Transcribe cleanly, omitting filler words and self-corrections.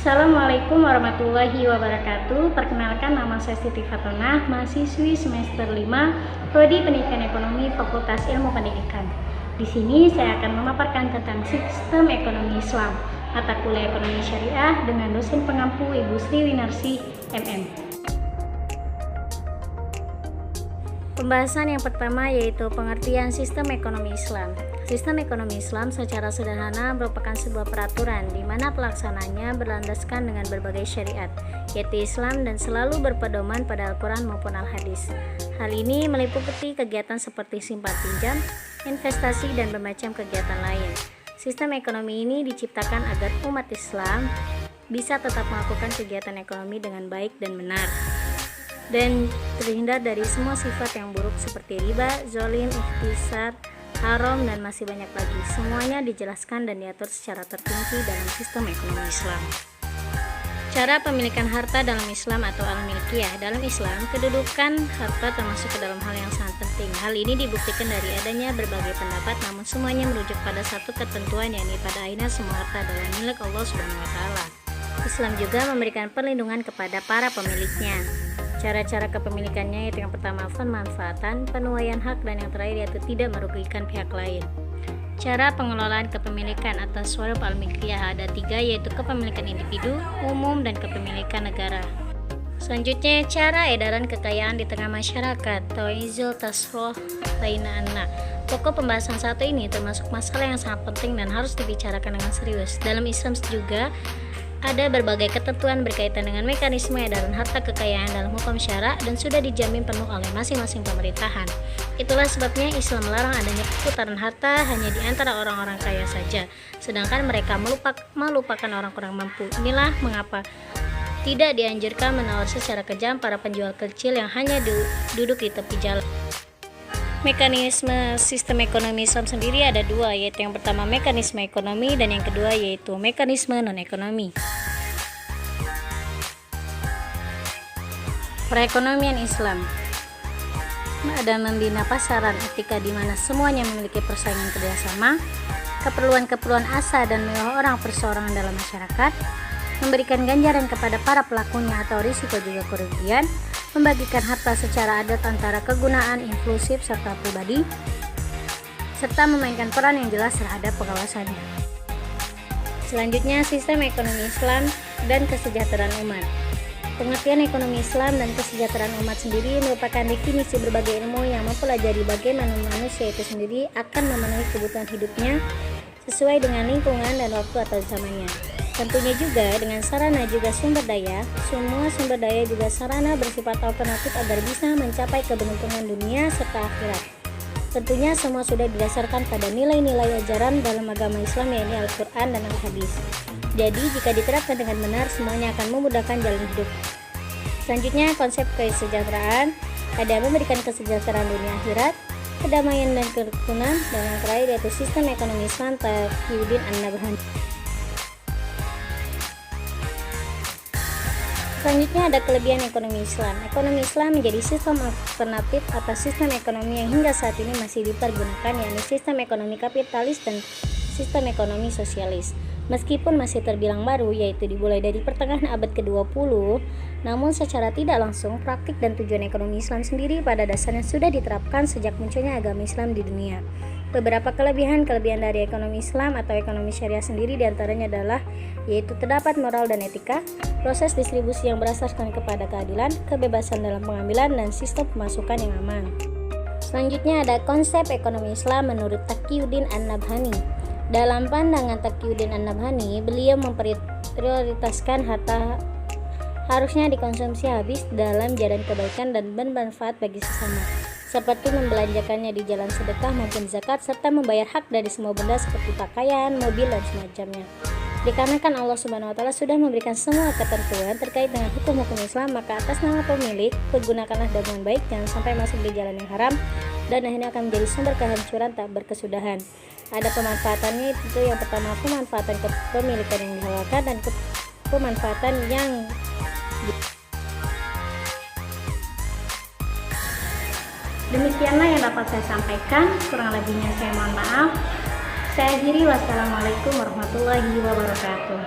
Assalamualaikum warahmatullahi wabarakatuh. Perkenalkan, nama saya Siti Fatonah, mahasiswi semester 5 Prodi Pendidikan Ekonomi Fakultas Ilmu Pendidikan. Di sini saya akan memaparkan tentang sistem ekonomi Islam, mata kuliah ekonomi syariah dengan dosen pengampu Ibu Sri Winarsi MM. Pembahasan yang pertama yaitu pengertian sistem ekonomi Islam. Sistem ekonomi Islam secara sederhana merupakan sebuah peraturan di mana pelaksanaannya berlandaskan dengan berbagai syariat, yaitu Islam, dan selalu berpedoman pada Al-Quran maupun Al-Hadis. Hal ini meliputi kegiatan seperti simpan pinjam, investasi, dan bermacam kegiatan lain. Sistem ekonomi ini diciptakan agar umat Islam bisa tetap melakukan kegiatan ekonomi dengan baik dan benar, dan terhindar dari semua sifat yang buruk seperti riba, zolim, ikhtisar, haram, dan masih banyak lagi. Semuanya dijelaskan dan diatur secara terperinci dalam sistem ekonomi Islam. Cara pemilikan harta dalam Islam atau al-milkiyah. Dalam Islam, kedudukan harta termasuk ke dalam hal yang sangat penting. Hal ini dibuktikan dari adanya berbagai pendapat, namun semuanya merujuk pada satu ketentuan, yakni pada akhirnya semua harta adalah milik Allah Subhanahu wa Ta'ala. Islam juga memberikan perlindungan kepada para pemiliknya. Cara-cara kepemilikannya yaitu yang pertama pemanfaatan, penuaian hak, dan yang terakhir yaitu tidak merugikan pihak lain. Cara pengelolaan kepemilikan atas warab al-milkiyah ada 3, yaitu kepemilikan individu, umum, dan kepemilikan negara. Selanjutnya, cara edaran kekayaan di tengah masyarakat, tawizul tasroh lainana. Pokok pembahasan satu ini termasuk masalah yang sangat penting dan harus dibicarakan dengan serius. Dalam Islam juga ada berbagai ketentuan berkaitan dengan mekanisme edaran harta kekayaan dalam hukum syara dan sudah dijamin penuh oleh masing-masing pemerintahan. Itulah sebabnya Islam melarang adanya perputaran harta hanya di antara orang-orang kaya saja, sedangkan mereka melupakan orang kurang mampu. Inilah mengapa tidak dianjurkan menawar secara kejam para penjual kecil yang hanya duduk di tepi jalan. Mekanisme sistem ekonomi Islam sendiri ada 2, yaitu yang pertama mekanisme ekonomi dan yang kedua yaitu mekanisme non-ekonomi. Perekonomian Islam ada membina pasaran etika di mana semuanya memiliki persaingan kerjasama, keperluan-keperluan asa dan mewah orang perseorangan dalam masyarakat, memberikan ganjaran kepada para pelakunya atau risiko juga kerugian, membagikan harta secara adil antara kegunaan inklusif serta pribadi, serta memainkan peran yang jelas terhadap pengawasannya. Selanjutnya, sistem ekonomi Islam dan kesejahteraan umat. Pengertian ekonomi Islam dan kesejahteraan umat sendiri merupakan definisi berbagai ilmu yang mempelajari bagaimana manusia itu sendiri akan memenuhi kebutuhan hidupnya sesuai dengan lingkungan dan waktu atau zamannya. Tentunya juga dengan sarana juga sumber daya. Semua sumber daya juga sarana bersifat alternatif agar bisa mencapai keberuntungan dunia serta akhirat. Tentunya semua sudah didasarkan pada nilai-nilai ajaran dalam agama Islam, yaitu Al-Quran dan Al-Hadis. Jadi jika diterapkan dengan benar, semuanya akan memudahkan jalan hidup. Selanjutnya, konsep kesejahteraan ada memberikan kesejahteraan dunia akhirat, kedamaian dan kerukunan, dan yang terakhir yaitu sistem ekonomi Islam Taqiyuddin An-Nabhani. Selanjutnya ada kelebihan ekonomi Islam. Ekonomi Islam menjadi sistem alternatif atas sistem ekonomi yang hingga saat ini masih dipergunakan, yakni sistem ekonomi kapitalis dan sistem ekonomi sosialis. Meskipun masih terbilang baru, yaitu dimulai dari pertengahan abad ke-20, namun secara tidak langsung praktik dan tujuan ekonomi Islam sendiri pada dasarnya sudah diterapkan sejak munculnya agama Islam di dunia. Beberapa kelebihan dari ekonomi Islam atau ekonomi syariah sendiri diantaranya adalah yaitu terdapat moral dan etika, proses distribusi yang berasaskan kepada keadilan, kebebasan dalam pengambilan, dan sistem pemasukan yang aman. Selanjutnya ada konsep ekonomi Islam menurut Taqiyuddin An-Nabhani. Dalam pandangan Taqiyuddin An-Nabhani, beliau memprioritaskan harta harusnya dikonsumsi habis dalam jalan kebaikan dan bermanfaat bagi sesama, seperti membelanjakannya di jalan sedekah maupun zakat, serta membayar hak dari semua benda seperti pakaian, mobil, dan semacamnya. Dikarenakan Allah Subhanahu wa Ta'ala sudah memberikan semua ketentuan terkait dengan hukum-hukum Islam, maka atas nama pemilik, pergunakanlah dengan baik, jangan sampai masuk di jalan yang haram dan akhirnya akan menjadi sumber kehancuran tak berkesudahan. Ada pemanfaatannya, itu yang pertama pemanfaatan kepemilikan yang dihalalkan dan pemanfaatan yang demikianlah yang dapat saya sampaikan, kurang lebihnya saya mohon maaf. Saya akhiri, wassalamualaikum warahmatullahi wabarakatuh.